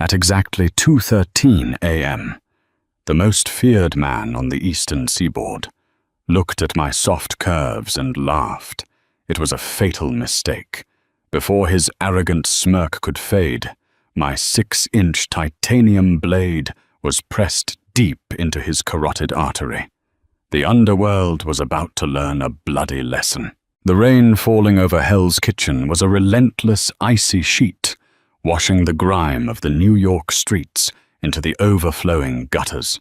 At exactly 2:13 a.m., the most feared man on the eastern seaboard looked at my soft curves and laughed. It was a fatal mistake. Before his arrogant smirk could fade, my 6-inch titanium blade was pressed deep into his carotid artery. The underworld was about to learn a bloody lesson. The rain falling over Hell's Kitchen was a relentless, icy sheet, washing the grime of the New York streets into the overflowing gutters.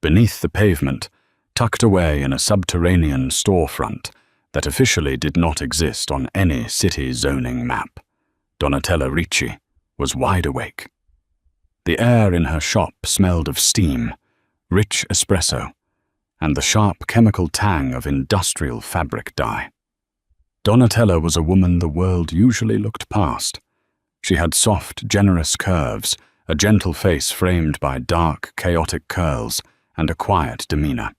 Beneath the pavement, tucked away in a subterranean storefront that officially did not exist on any city zoning map, Donatella Ricci was wide awake. The air in her shop smelled of steam, rich espresso, and the sharp chemical tang of industrial fabric dye. Donatella was a woman the world usually looked past. She had soft, generous curves, a gentle face framed by dark, chaotic curls, and a quiet demeanor.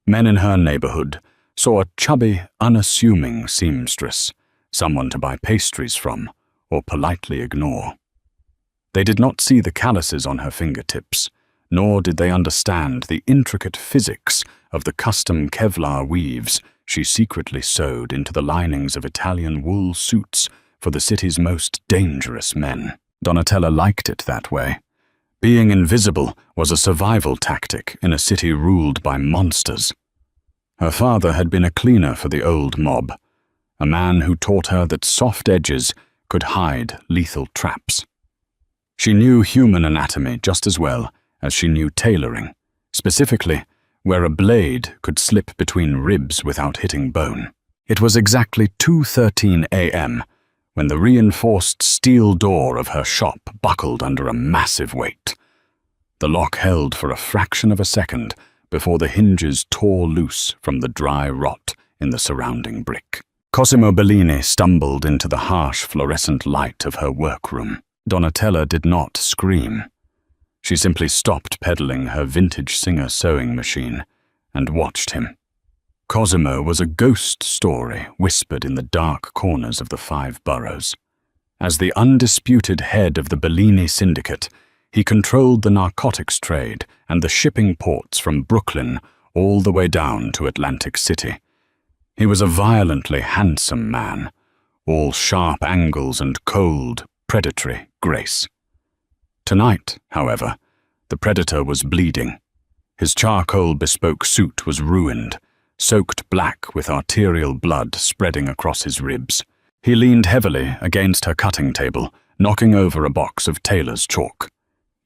Men in her neighborhood saw a chubby, unassuming seamstress, someone to buy pastries from or politely ignore. They did not see the calluses on her fingertips, nor did they understand the intricate physics of the custom Kevlar weaves she secretly sewed into the linings of Italian wool suits for the city's most dangerous men. Donatella liked it that way. Being invisible was a survival tactic in a city ruled by monsters. Her father had been a cleaner for the old mob, a man who taught her that soft edges could hide lethal traps. She knew human anatomy just as well as she knew tailoring, specifically where a blade could slip between ribs without hitting bone. It was exactly 2:13 a.m. when the reinforced steel door of her shop buckled under a massive weight. The lock held for a fraction of a second before the hinges tore loose from the dry rot in the surrounding brick. Cosimo Bellini stumbled into the harsh fluorescent light of her workroom. Donatella did not scream. She simply stopped pedaling her vintage Singer sewing machine and watched him. Cosimo was a ghost story whispered in the dark corners of the 5 boroughs. As the undisputed head of the Bellini syndicate, he controlled the narcotics trade and the shipping ports from Brooklyn all the way down to Atlantic City. He was a violently handsome man, all sharp angles and cold, predatory grace. Tonight, however, the predator was bleeding. His charcoal bespoke suit was ruined, soaked black with arterial blood spreading across his ribs. He leaned heavily against her cutting table, knocking over a box of tailor's chalk.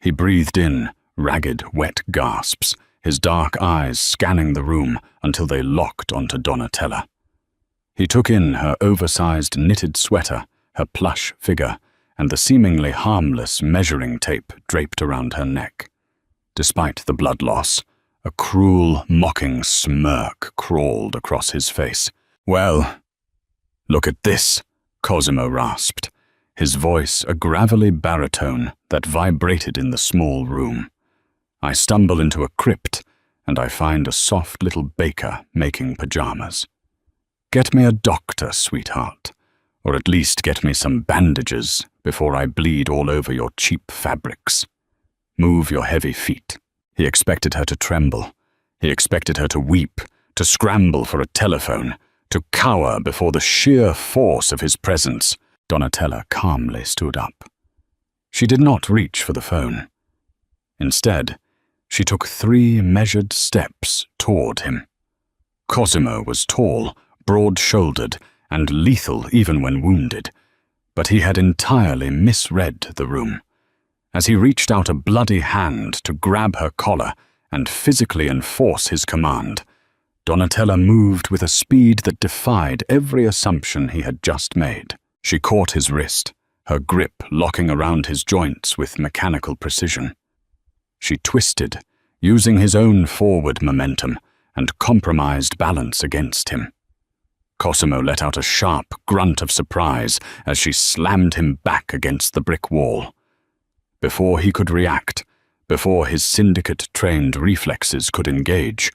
He breathed in ragged, wet gasps, his dark eyes scanning the room until they locked onto Donatella. He took in her oversized knitted sweater, her plush figure, and the seemingly harmless measuring tape draped around her neck. Despite the blood loss, a cruel, mocking smirk crawled across his face. "Well, look at this," Cosimo rasped, his voice a gravelly baritone that vibrated in the small room. "I stumble into a crypt, and I find a soft little baker making pajamas. Get me a doctor, sweetheart, or at least get me some bandages before I bleed all over your cheap fabrics. Move your heavy feet." He expected her to tremble. He expected her to weep, to scramble for a telephone, to cower before the sheer force of his presence. Donatella calmly stood up. She did not reach for the phone. Instead, she took 3 measured steps toward him. Cosimo was tall, broad-shouldered, and lethal even when wounded, but he had entirely misread the room. As he reached out a bloody hand to grab her collar and physically enforce his command, Donatella moved with a speed that defied every assumption he had just made. She caught his wrist, her grip locking around his joints with mechanical precision. She twisted, using his own forward momentum, and compromised balance against him. Cosimo let out a sharp grunt of surprise as she slammed him back against the brick wall. Before he could react, before his syndicate-trained reflexes could engage,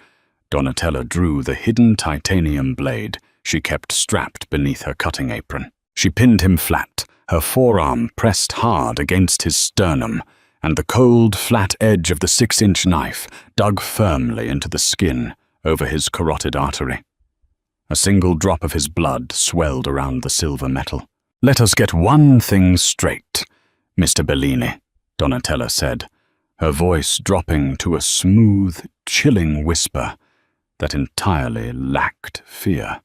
Donatella drew the hidden titanium blade she kept strapped beneath her cutting apron. She pinned him flat, Her forearm pressed hard against his sternum, and the cold, flat edge of the 6-inch knife dug firmly into the skin over his carotid artery. A single drop of his blood swelled around the silver metal. "Let us get one thing straight, Mr. Bellini," Donatella said, her voice dropping to a smooth, chilling whisper that entirely lacked fear.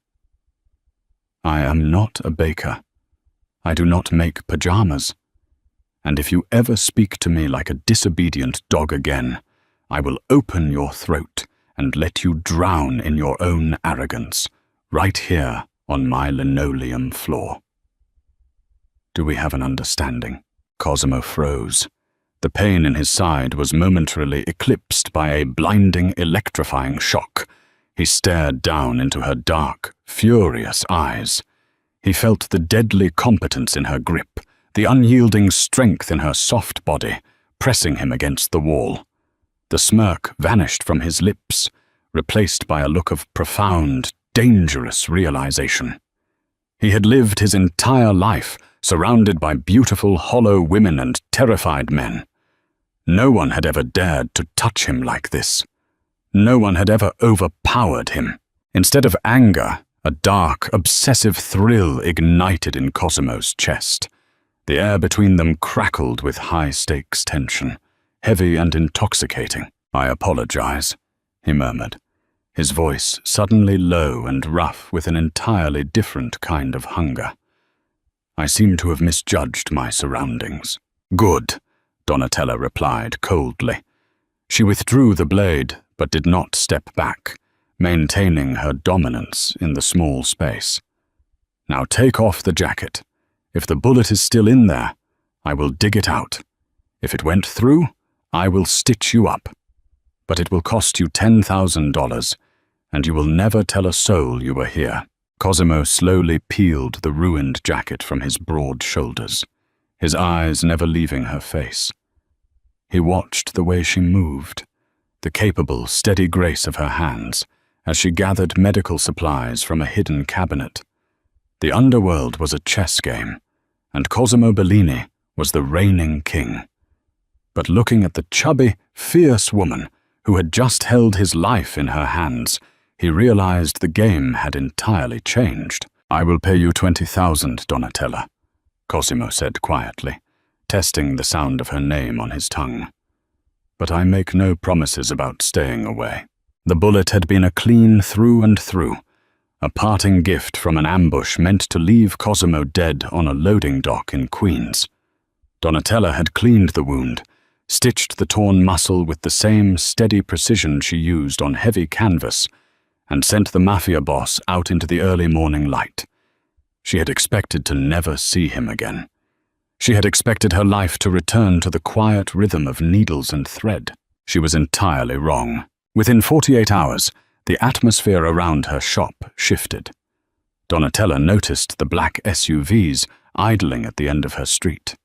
"I am not a baker. I do not make pajamas. And if you ever speak to me like a disobedient dog again, I will open your throat and let you drown in your own arrogance, right here on my linoleum floor." "Do we have an understanding?" Cosimo froze. The pain in his side was momentarily eclipsed by a blinding, electrifying shock. He stared down into her dark, furious eyes. He felt the deadly competence in her grip, the unyielding strength in her soft body, pressing him against the wall. The smirk vanished from his lips, replaced by a look of profound, dangerous realization. He had lived his entire life surrounded by beautiful, hollow women and terrified men. No one had ever dared to touch him like this. No one had ever overpowered him. Instead of anger, a dark, obsessive thrill ignited in Cosimo's chest. The air between them crackled with high-stakes tension, heavy and intoxicating. "I apologize," he murmured, his voice suddenly low and rough with an entirely different kind of hunger. "I seem to have misjudged my surroundings." "Good," Donatella replied coldly. She withdrew the blade, but did not step back, maintaining her dominance in the small space. "Now take off the jacket. If the bullet is still in there, I will dig it out. If it went through, I will stitch you up. But it will cost you $10,000, and you will never tell a soul you were here." Cosimo slowly peeled the ruined jacket from his broad shoulders, his eyes never leaving her face. He watched the way she moved, the capable, steady grace of her hands, as she gathered medical supplies from a hidden cabinet. The underworld was a chess game, and Cosimo Bellini was the reigning king. But looking at the chubby, fierce woman who had just held his life in her hands, he realized the game had entirely changed. "I will pay you $20,000, Donatella," Cosimo said quietly, testing the sound of her name on his tongue. "But I make no promises about staying away." The bullet had been a clean through and through, a parting gift from an ambush meant to leave Cosimo dead on a loading dock in Queens. Donatella had cleaned the wound, stitched the torn muscle with the same steady precision she used on heavy canvas, and sent the mafia boss out into the early morning light. She had expected to never see him again. She had expected her life to return to the quiet rhythm of needles and thread. She was entirely wrong. Within 48 hours, the atmosphere around her shop shifted. Donatella noticed the black SUVs idling at the end of her street.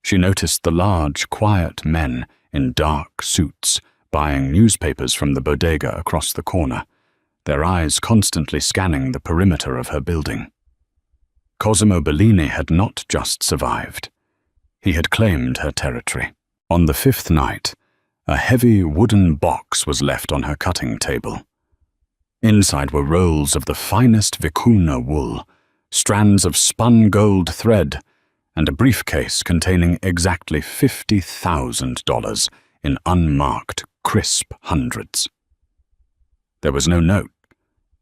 She noticed the large, quiet men in dark suits buying newspapers from the bodega across the corner, their eyes constantly scanning the perimeter of her building. Cosimo Bellini had not just survived. He had claimed her territory. On the 5th night, a heavy wooden box was left on her cutting table. Inside were rolls of the finest vicuna wool, strands of spun gold thread, and a briefcase containing exactly $50,000 in unmarked, crisp hundreds. There was no note,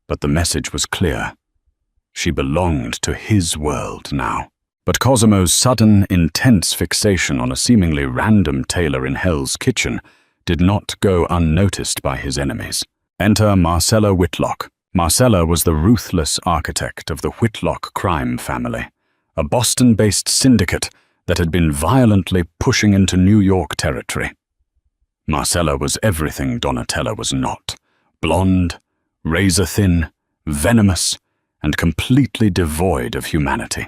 but the message was clear. She belonged to his world now. But Cosimo's sudden, intense fixation on a seemingly random tailor in Hell's Kitchen did not go unnoticed by his enemies. Enter Marcella Whitlock. Marcella was the ruthless architect of the Whitlock crime family, a Boston-based syndicate that had been violently pushing into New York territory. Marcella was everything Donatella was not: blonde, razor-thin, venomous, and completely devoid of humanity.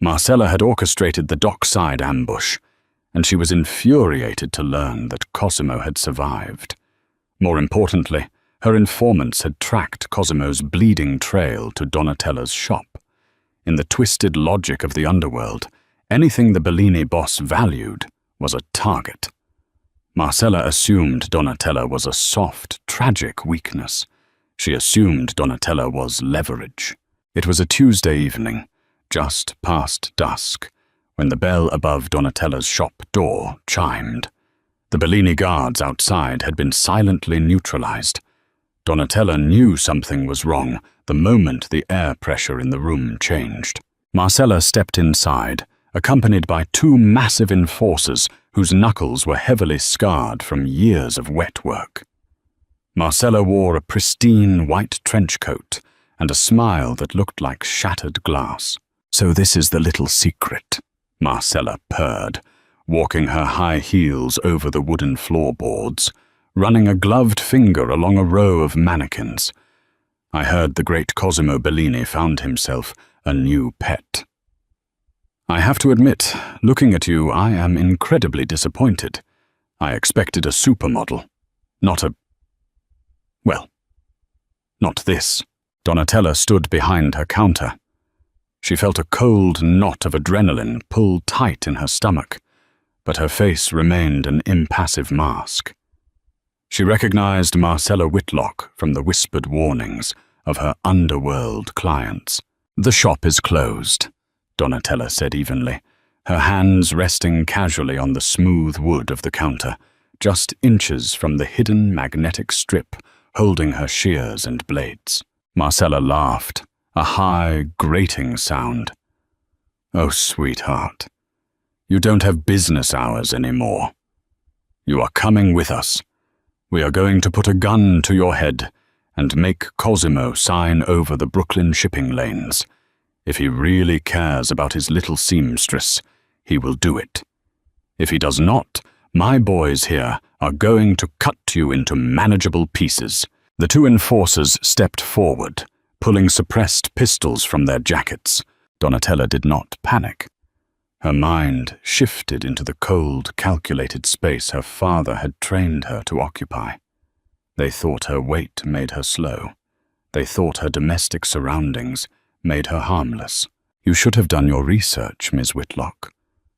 Marcella had orchestrated the dockside ambush, and she was infuriated to learn that Cosimo had survived. More importantly, her informants had tracked Cosimo's bleeding trail to Donatella's shop. In the twisted logic of the underworld, anything the Bellini boss valued was a target. Marcella assumed Donatella was a soft, tragic weakness. She assumed Donatella was leverage. It was a Tuesday evening, just past dusk, when the bell above Donatella's shop door chimed. The Bellini guards outside had been silently neutralized. Donatella knew something was wrong the moment the air pressure in the room changed. Marcella stepped inside, accompanied by two massive enforcers whose knuckles were heavily scarred from years of wet work. Marcella wore a pristine white trench coat and a smile that looked like shattered glass. "So this is the little secret," Marcella purred, walking her high heels over the wooden floorboards, running a gloved finger along a row of mannequins. "I heard the great Cosimo Bellini found himself a new pet." "I have to admit, looking at you, I am incredibly disappointed. I expected a supermodel, not this." Donatella stood behind her counter. She felt a cold knot of adrenaline pull tight in her stomach, but her face remained an impassive mask. She recognized Marcella Whitlock from the whispered warnings of her underworld clients. "The shop is closed," Donatella said evenly, her hands resting casually on the smooth wood of the counter, just inches from the hidden magnetic strip holding her shears and blades. Marcella laughed, a high, grating sound. "Oh, sweetheart, you don't have business hours anymore. You are coming with us. We are going to put a gun to your head and make Cosimo sign over the Brooklyn shipping lanes. If he really cares about his little seamstress, he will do it. If he does not, my boys here are going to cut you into manageable pieces." The two enforcers stepped forward, pulling suppressed pistols from their jackets. Donatella did not panic. Her mind shifted into the cold, calculated space her father had trained her to occupy. They thought her weight made her slow. They thought her domestic surroundings made her harmless. "You should have done your research, Ms. Whitlock,"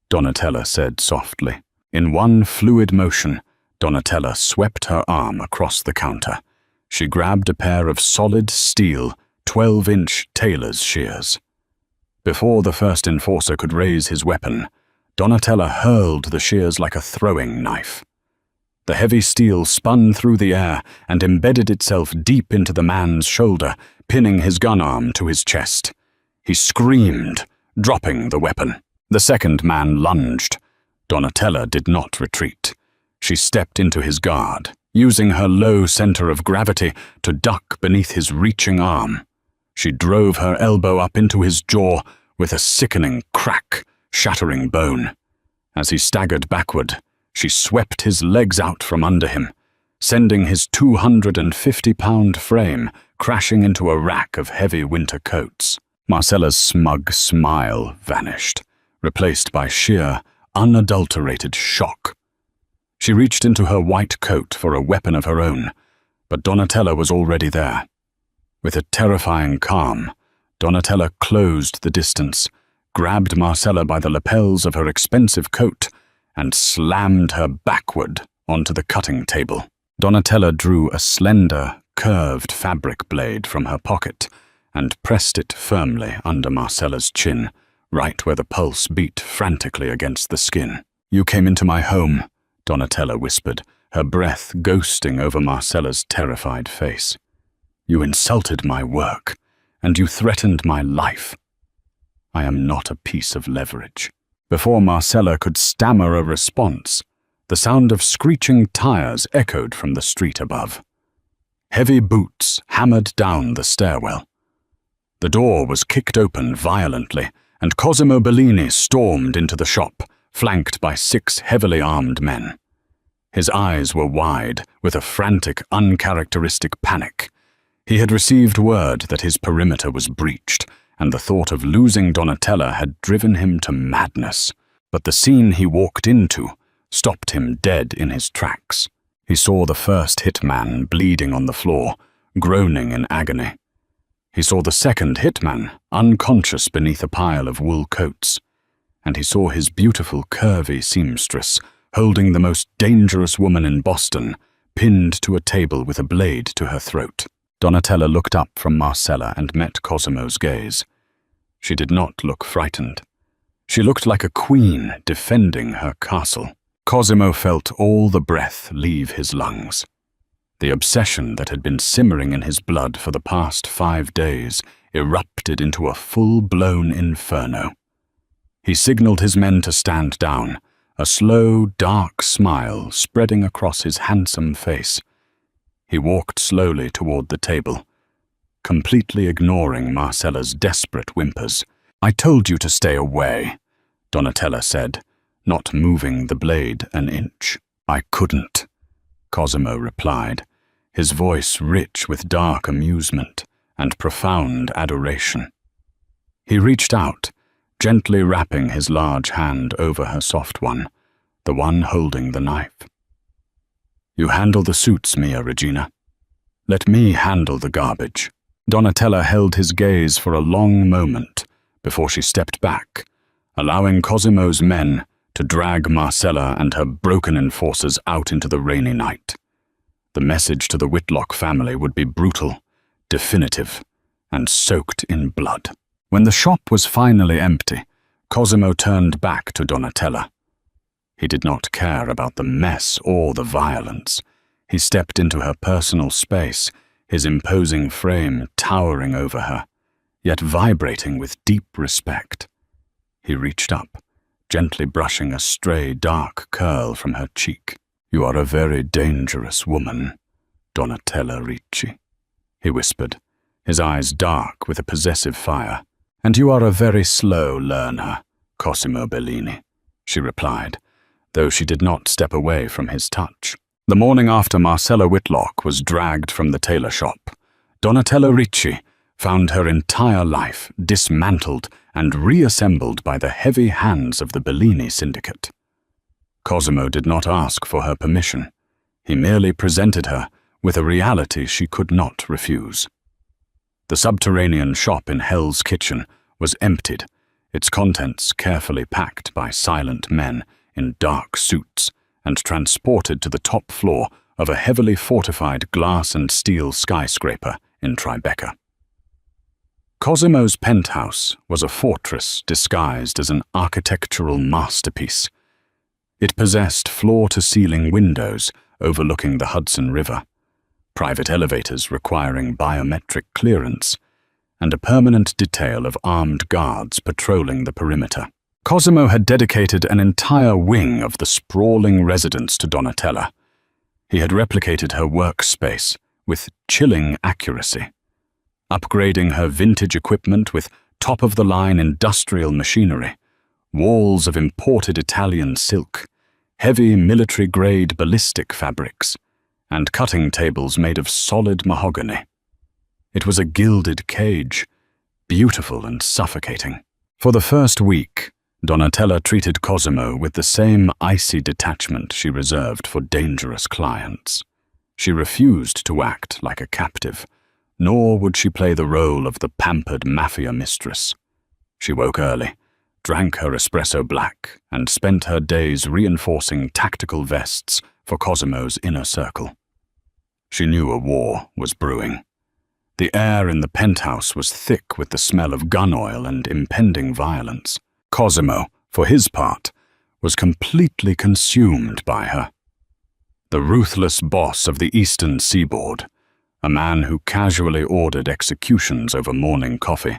Donatella said softly. In one fluid motion, Donatella swept her arm across the counter. She grabbed a pair of solid steel, 12-inch tailor's shears. Before the first enforcer could raise his weapon, Donatella hurled the shears like a throwing knife. The heavy steel spun through the air and embedded itself deep into the man's shoulder, pinning his gun arm to his chest. He screamed, dropping the weapon. The second man lunged. Donatella did not retreat. She stepped into his guard, using her low center of gravity to duck beneath his reaching arm. She drove her elbow up into his jaw with a sickening crack, shattering bone. As he staggered backward, she swept his legs out from under him, sending his 250-pound frame crashing into a rack of heavy winter coats. Marcella's smug smile vanished, replaced by sheer, unadulterated shock. She reached into her white coat for a weapon of her own, but Donatella was already there. With a terrifying calm, Donatella closed the distance, grabbed Marcella by the lapels of her expensive coat, and slammed her backward onto the cutting table. Donatella drew a slender, curved fabric blade from her pocket and pressed it firmly under Marcella's chin, right where the pulse beat frantically against the skin. "You came into my home," Donatella whispered, her breath ghosting over Marcella's terrified face. "You insulted my work, and you threatened my life. I am not a piece of leverage." Before Marcella could stammer a response, the sound of screeching tires echoed from the street above. Heavy boots hammered down the stairwell. The door was kicked open violently, and Cosimo Bellini stormed into the shop, flanked by 6 heavily armed men. His eyes were wide, with a frantic, uncharacteristic panic. He had received word that his perimeter was breached, and the thought of losing Donatella had driven him to madness. But the scene he walked into stopped him dead in his tracks. He saw the first hitman bleeding on the floor, groaning in agony. He saw the second hitman, unconscious beneath a pile of wool coats, and he saw his beautiful, curvy seamstress holding the most dangerous woman in Boston, pinned to a table with a blade to her throat. Donatella looked up from Marcella and met Cosimo's gaze. She did not look frightened. She looked like a queen defending her castle. Cosimo felt all the breath leave his lungs. The obsession that had been simmering in his blood for the past 5 days erupted into a full-blown inferno. He signaled his men to stand down, a slow, dark smile spreading across his handsome face. He walked slowly toward the table, completely ignoring Marcella's desperate whimpers. "I told you to stay away," Donatella said, not moving the blade an inch. "I couldn't," Cosimo replied, his voice rich with dark amusement and profound adoration. He reached out, gently wrapping his large hand over her soft one, the one holding the knife. "You handle the suits, Mia Regina. Let me handle the garbage." Donatella held his gaze for a long moment before she stepped back, allowing Cosimo's men to drag Marcella and her broken enforcers out into the rainy night. The message to the Whitlock family would be brutal, definitive, and soaked in blood. When the shop was finally empty, Cosimo turned back to Donatella. He did not care about the mess or the violence. He stepped into her personal space, his imposing frame towering over her, yet vibrating with deep respect. He reached up, gently brushing a stray dark curl from her cheek. "You are a very dangerous woman, Donatella Ricci," he whispered, his eyes dark with a possessive fire. "And you are a very slow learner, Cosimo Bellini," she replied, though she did not step away from his touch. The morning after Marcella Whitlock was dragged from the tailor shop, Donatella Ricci found her entire life dismantled and reassembled by the heavy hands of the Bellini syndicate. Cosimo did not ask for her permission. He merely presented her with a reality she could not refuse. The subterranean shop in Hell's Kitchen was emptied, its contents carefully packed by silent men in dark suits and transported to the top floor of a heavily fortified glass and steel skyscraper in Tribeca. Cosimo's penthouse was a fortress disguised as an architectural masterpiece. It possessed floor-to-ceiling windows overlooking the Hudson River, private elevators requiring biometric clearance, and a permanent detail of armed guards patrolling the perimeter. Cosimo had dedicated an entire wing of the sprawling residence to Donatella. He had replicated her workspace with chilling accuracy, upgrading her vintage equipment with top-of-the-line industrial machinery, walls of imported Italian silk, heavy military-grade ballistic fabrics, and cutting tables made of solid mahogany. It was a gilded cage, beautiful and suffocating. For the first week, Donatella treated Cosimo with the same icy detachment she reserved for dangerous clients. She refused to act like a captive, nor would she play the role of the pampered mafia mistress. She woke early, drank her espresso black, and spent her days reinforcing tactical vests for Cosimo's inner circle. She knew a war was brewing. The air in the penthouse was thick with the smell of gun oil and impending violence. Cosimo, for his part, was completely consumed by her. The ruthless boss of the Eastern Seaboard, a man who casually ordered executions over morning coffee,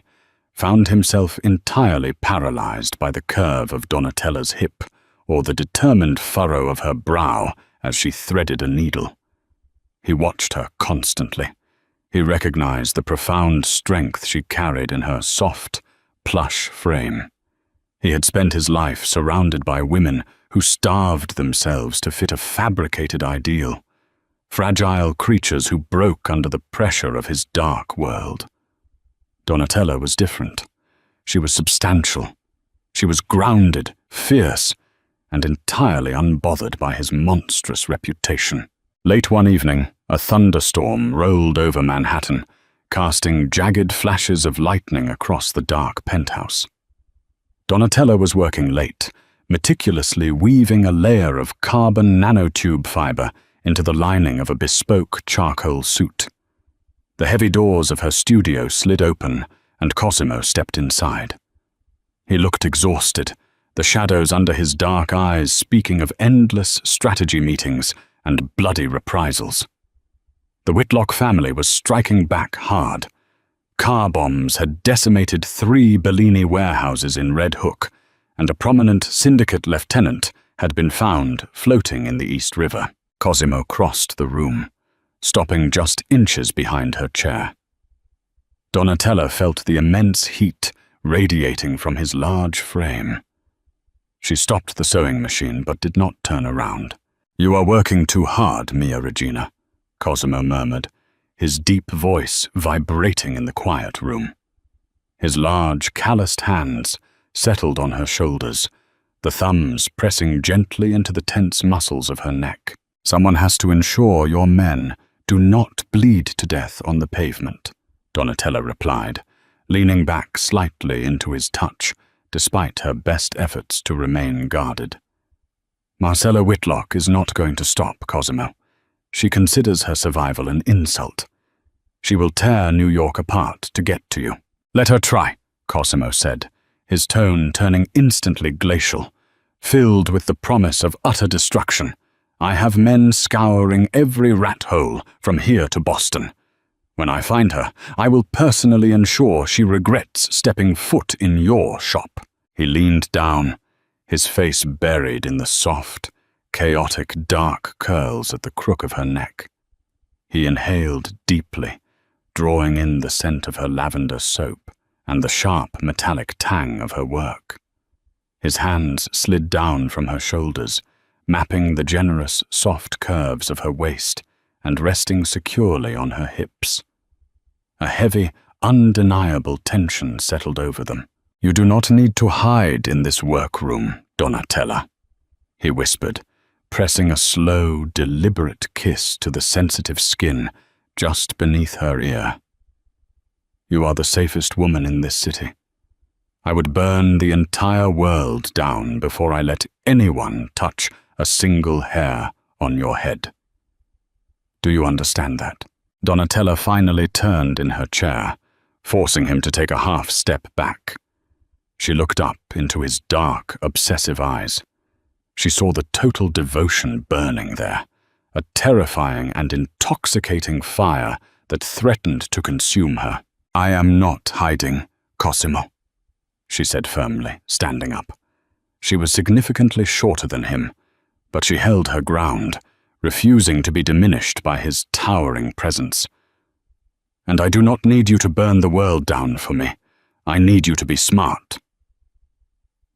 found himself entirely paralyzed by the curve of Donatella's hip or the determined furrow of her brow as she threaded a needle. He watched her constantly. He recognized the profound strength she carried in her soft, plush frame. He had spent his life surrounded by women who starved themselves to fit a fabricated ideal, fragile creatures who broke under the pressure of his dark world. Donatella was different. She was substantial. She was grounded, fierce, and entirely unbothered by his monstrous reputation. Late one evening, a thunderstorm rolled over Manhattan, casting jagged flashes of lightning across the dark penthouse. Donatella was working late, meticulously weaving a layer of carbon nanotube fiber into the lining of a bespoke charcoal suit. The heavy doors of her studio slid open, and Cosimo stepped inside. He looked exhausted, the shadows under his dark eyes speaking of endless strategy meetings and bloody reprisals. The Whitlock family was striking back hard. Car bombs had decimated 3 Bellini warehouses in Red Hook, and a prominent syndicate lieutenant had been found floating in the East River. Cosimo crossed the room, stopping just inches behind her chair. Donatella felt the immense heat radiating from his large frame. She stopped the sewing machine but did not turn around. "You are working too hard, Mia Regina," Cosimo murmured, his deep voice vibrating in the quiet room. His large, calloused hands settled on her shoulders, the thumbs pressing gently into the tense muscles of her neck. "Someone has to ensure your men do not bleed to death on the pavement," Donatella replied, leaning back slightly into his touch, despite her best efforts to remain guarded. "Marcella Whitlock is not going to stop, Cosimo. She considers her survival an insult. She will tear New York apart to get to you." "Let her try," Cosimo said, his tone turning instantly glacial, filled with the promise of utter destruction. "I have men scouring every rat hole from here to Boston. When I find her, I will personally ensure she regrets stepping foot in your shop." He leaned down, his face buried in the soft, chaotic dark curls at the crook of her neck. He inhaled deeply, drawing in the scent of her lavender soap and the sharp metallic tang of her work. His hands slid down from her shoulders, mapping the generous, soft curves of her waist and resting securely on her hips. A heavy, undeniable tension settled over them. "You do not need to hide in this workroom, Donatella," he whispered, pressing a slow, deliberate kiss to the sensitive skin just beneath her ear. "You are the safest woman in this city. I would burn the entire world down before I let anyone touch a single hair on your head. Do you understand that?" Donatella finally turned in her chair, forcing him to take a half step back. She looked up into his dark, obsessive eyes. She saw the total devotion burning there, a terrifying and intoxicating fire that threatened to consume her. "I am not hiding, Cosimo," she said firmly, standing up. She was significantly shorter than him, but she held her ground, refusing to be diminished by his towering presence. "And I do not need you to burn the world down for me. I need you to be smart.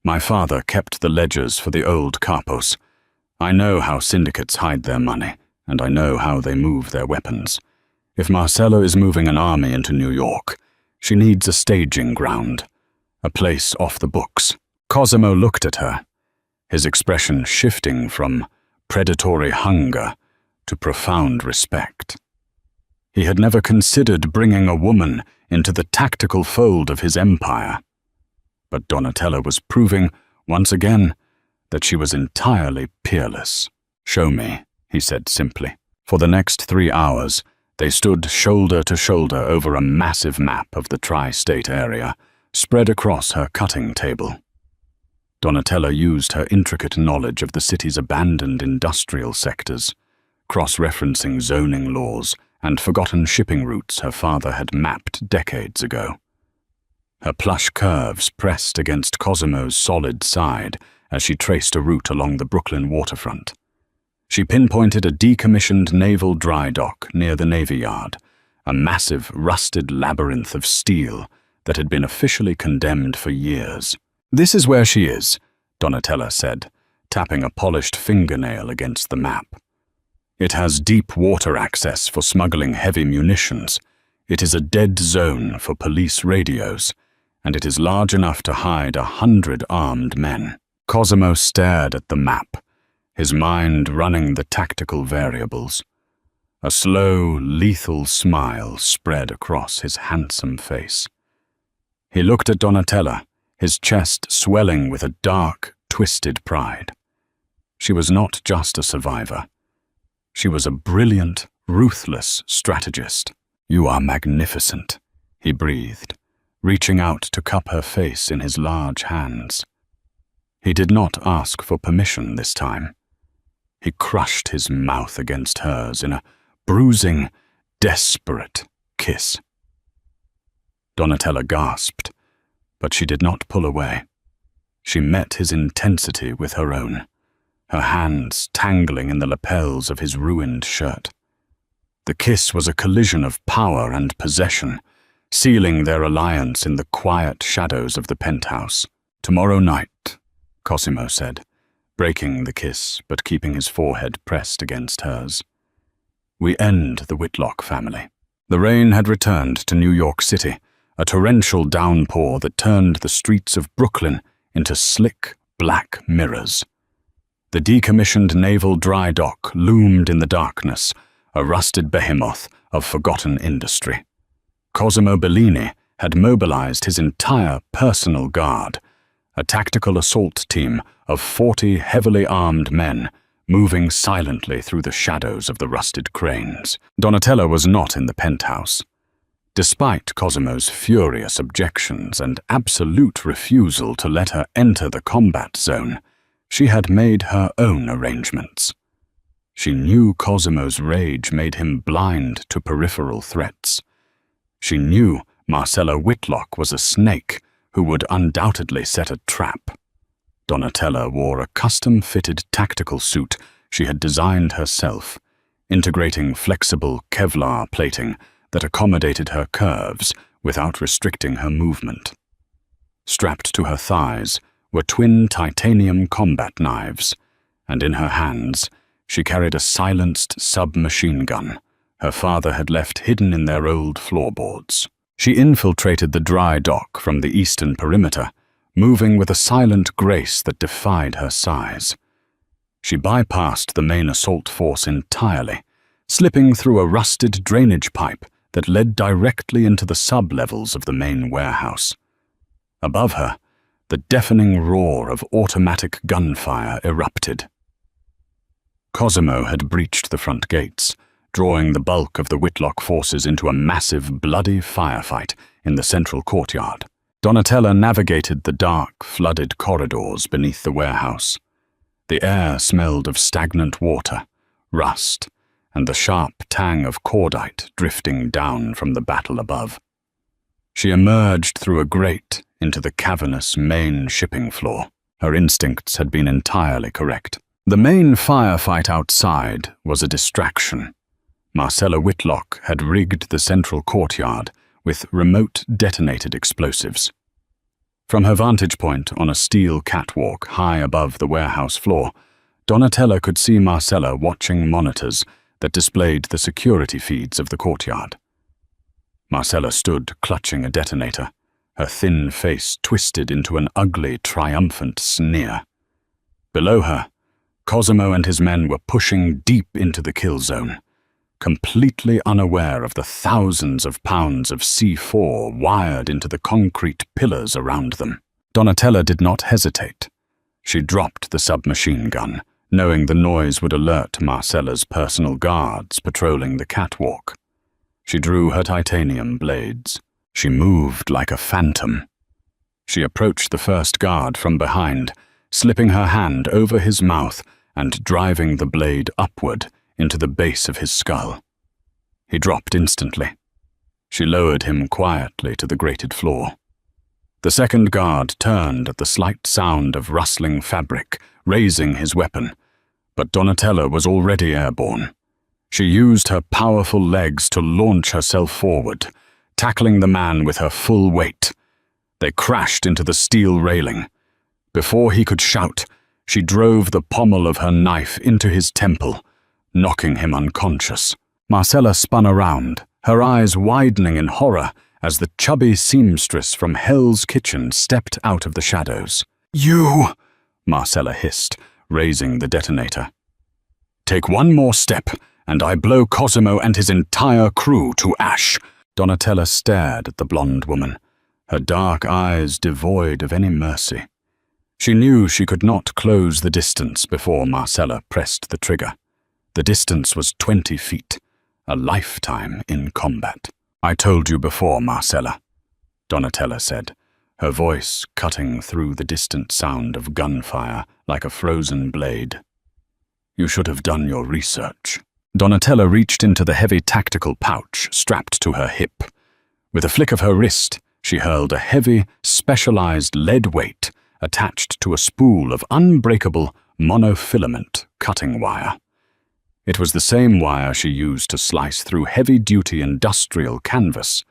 My father kept the ledgers for the old capos. I know how syndicates hide their money, and I know how they move their weapons. If Marcella is moving an army into New York, she needs a staging ground, a place off the books." Cosimo looked at her, his expression shifting from predatory hunger to profound respect. He had never considered bringing a woman into the tactical fold of his empire. But Donatella was proving, once again, that she was entirely peerless. "Show me," he said simply. For the next 3 hours, they stood shoulder to shoulder over a massive map of the tri-state area, spread across her cutting table. Donatella used her intricate knowledge of the city's abandoned industrial sectors, cross-referencing zoning laws and forgotten shipping routes her father had mapped decades ago. Her plush curves pressed against Cosimo's solid side as she traced a route along the Brooklyn waterfront. She pinpointed a decommissioned naval dry dock near the Navy Yard, a massive, rusted labyrinth of steel that had been officially condemned for years. "This is where she is," Donatella said, tapping a polished fingernail against the map. "It has deep water access for smuggling heavy munitions. It is a dead zone for police radios, and it is large enough to hide 100 armed men." Cosimo stared at the map, his mind running the tactical variables. A slow, lethal smile spread across his handsome face. He looked at Donatella, his chest swelling with a dark, twisted pride. She was not just a survivor. She was a brilliant, ruthless strategist. "You are magnificent," he breathed, reaching out to cup her face in his large hands. He did not ask for permission this time. He crushed his mouth against hers in a bruising, desperate kiss. Donatella gasped, but she did not pull away. She met his intensity with her own, her hands tangling in the lapels of his ruined shirt. The kiss was a collision of power and possession, sealing their alliance in the quiet shadows of the penthouse. "Tomorrow night," Cosimo said, breaking the kiss but keeping his forehead pressed against hers. "We end the Whitlock family." The rain had returned to New York City, a torrential downpour that turned the streets of Brooklyn into slick, black mirrors. The decommissioned naval dry dock loomed in the darkness, a rusted behemoth of forgotten industry. Cosimo Bellini had mobilized his entire personal guard, a tactical assault team of 40 heavily armed men moving silently through the shadows of the rusted cranes. Donatella was not in the penthouse. Despite Cosimo's furious objections and absolute refusal to let her enter the combat zone, she had made her own arrangements. She knew Cosimo's rage made him blind to peripheral threats. She knew Marcella Whitlock was a snake who would undoubtedly set a trap. Donatella wore a custom-fitted tactical suit she had designed herself, integrating flexible Kevlar plating that accommodated her curves without restricting her movement. Strapped to her thighs were twin titanium combat knives, and in her hands she carried a silenced submachine gun her father had left hidden in their old floorboards. She infiltrated the dry dock from the eastern perimeter, moving with a silent grace that defied her size. She bypassed the main assault force entirely, slipping through a rusted drainage pipe that led directly into the sub-levels of the main warehouse. Above her, the deafening roar of automatic gunfire erupted. Cosimo had breached the front gates, drawing the bulk of the Whitlock forces into a massive, bloody firefight in the central courtyard. Donatella navigated the dark, flooded corridors beneath the warehouse. The air smelled of stagnant water, rust, and the sharp tang of cordite drifting down from the battle above. She emerged through a grate into the cavernous main shipping floor. Her instincts had been entirely correct. The main firefight outside was a distraction. Marcella Whitlock had rigged the central courtyard with remote detonated explosives. From her vantage point on a steel catwalk high above the warehouse floor, Donatella could see Marcella watching monitors that displayed the security feeds of the courtyard. Marcella stood clutching a detonator, her thin face twisted into an ugly, triumphant sneer. Below her, Cosimo and his men were pushing deep into the kill zone, completely unaware of the thousands of pounds of C4 wired into the concrete pillars around them. Donatella did not hesitate. She dropped the submachine gun, knowing the noise would alert Marcella's personal guards patrolling the catwalk. She drew her titanium blades. She moved like a phantom. She approached the first guard from behind, slipping her hand over his mouth and driving the blade upward into the base of his skull. He dropped instantly. She lowered him quietly to the grated floor. The second guard turned at the slight sound of rustling fabric, raising his weapon, but Donatella was already airborne. She used her powerful legs to launch herself forward, tackling the man with her full weight. They crashed into the steel railing. Before he could shout, she drove the pommel of her knife into his temple, knocking him unconscious. Marcella spun around, her eyes widening in horror as the chubby seamstress from Hell's Kitchen stepped out of the shadows. "You!" Marcella hissed, raising the detonator. "Take one more step, and I blow Cosimo and his entire crew to ash." Donatella stared at the blonde woman, her dark eyes devoid of any mercy. She knew she could not close the distance before Marcella pressed the trigger. The distance was 20 feet, a lifetime in combat. "I told you before, Marcella," Donatella said, her voice cutting through the distant sound of gunfire like a frozen blade. "You should have done your research." Donatella reached into the heavy tactical pouch strapped to her hip. With a flick of her wrist, she hurled a heavy, specialized lead weight attached to a spool of unbreakable monofilament cutting wire. It was the same wire she used to slice through heavy-duty industrial canvas.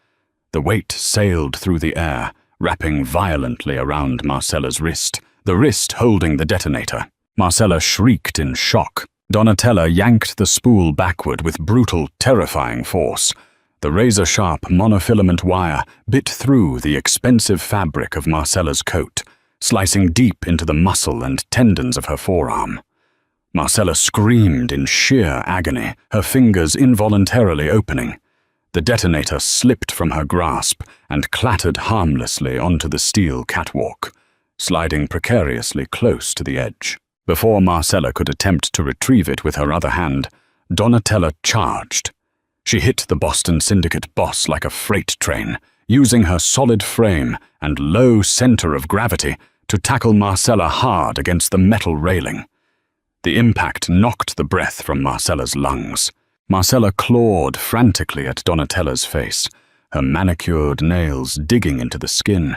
The weight sailed through the air, wrapping violently around Marcella's wrist, the wrist holding the detonator. Marcella shrieked in shock. Donatella yanked the spool backward with brutal, terrifying force. The razor-sharp monofilament wire bit through the expensive fabric of Marcella's coat, slicing deep into the muscle and tendons of her forearm. Marcella screamed in sheer agony, her fingers involuntarily opening. The detonator slipped from her grasp and clattered harmlessly onto the steel catwalk, sliding precariously close to the edge. Before Marcella could attempt to retrieve it with her other hand, Donatella charged. She hit the Boston Syndicate boss like a freight train, using her solid frame and low center of gravity to tackle Marcella hard against the metal railing. The impact knocked the breath from Marcella's lungs. Marcella clawed frantically at Donatella's face, her manicured nails digging into the skin.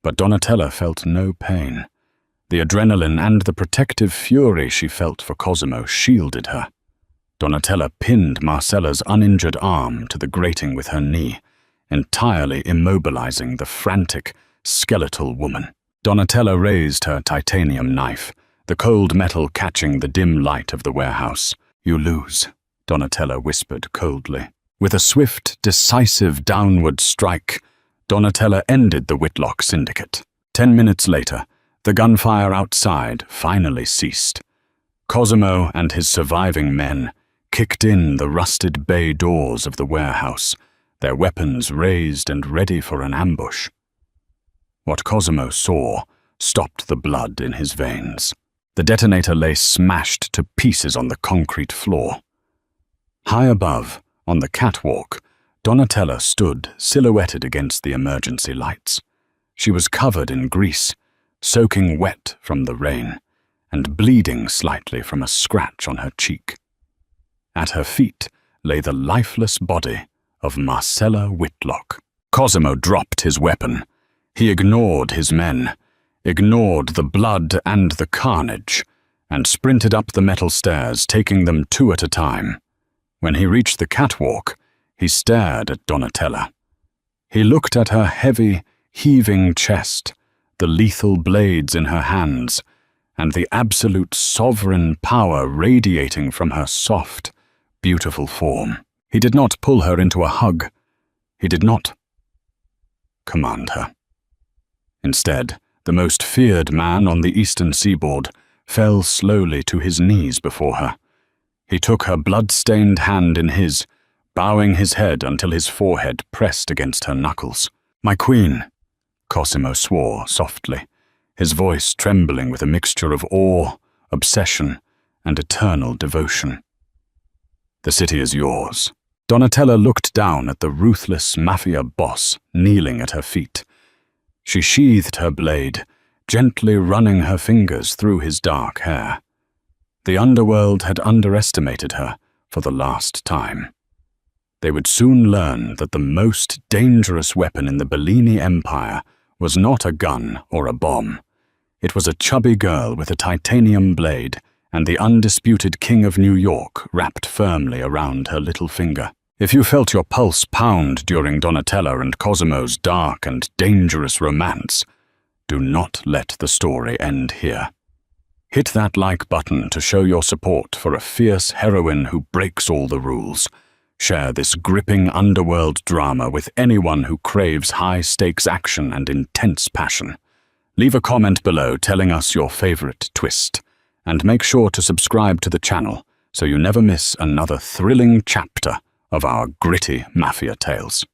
But Donatella felt no pain. The adrenaline and the protective fury she felt for Cosimo shielded her. Donatella pinned Marcella's uninjured arm to the grating with her knee, entirely immobilizing the frantic, skeletal woman. Donatella raised her titanium knife, the cold metal catching the dim light of the warehouse. "You lose," Donatella whispered coldly. With a swift, decisive downward strike, Donatella ended the Whitlock Syndicate. 10 minutes later, the gunfire outside finally ceased. Cosimo and his surviving men kicked in the rusted bay doors of the warehouse, their weapons raised and ready for an ambush. What Cosimo saw stopped the blood in his veins. The detonator lay smashed to pieces on the concrete floor. High above, on the catwalk, Donatella stood silhouetted against the emergency lights. She was covered in grease, soaking wet from the rain, and bleeding slightly from a scratch on her cheek. At her feet lay the lifeless body of Marcella Whitlock. Cosimo dropped his weapon. He ignored his men, ignored the blood and the carnage, and sprinted up the metal stairs, taking them 2 at a time. When he reached the catwalk, he stared at Donatella. He looked at her heavy, heaving chest, the lethal blades in her hands, and the absolute sovereign power radiating from her soft, beautiful form. He did not pull her into a hug. He did not command her. Instead, the most feared man on the eastern seaboard fell slowly to his knees before her. He took her blood-stained hand in his, bowing his head until his forehead pressed against her knuckles. "My queen," Cosimo swore softly, his voice trembling with a mixture of awe, obsession, and eternal devotion. "The city is yours." Donatella looked down at the ruthless Mafia boss kneeling at her feet. She sheathed her blade, gently running her fingers through his dark hair. The underworld had underestimated her for the last time. They would soon learn that the most dangerous weapon in the Bellini Empire was not a gun or a bomb. It was a chubby girl with a titanium blade and the undisputed King of New York wrapped firmly around her little finger. If you felt your pulse pound during Donatella and Cosimo's dark and dangerous romance, do not let the story end here. Hit that like button to show your support for a fierce heroine who breaks all the rules. Share this gripping underworld drama with anyone who craves high-stakes action and intense passion. Leave a comment below telling us your favorite twist, and make sure to subscribe to the channel so you never miss another thrilling chapter of our gritty mafia tales.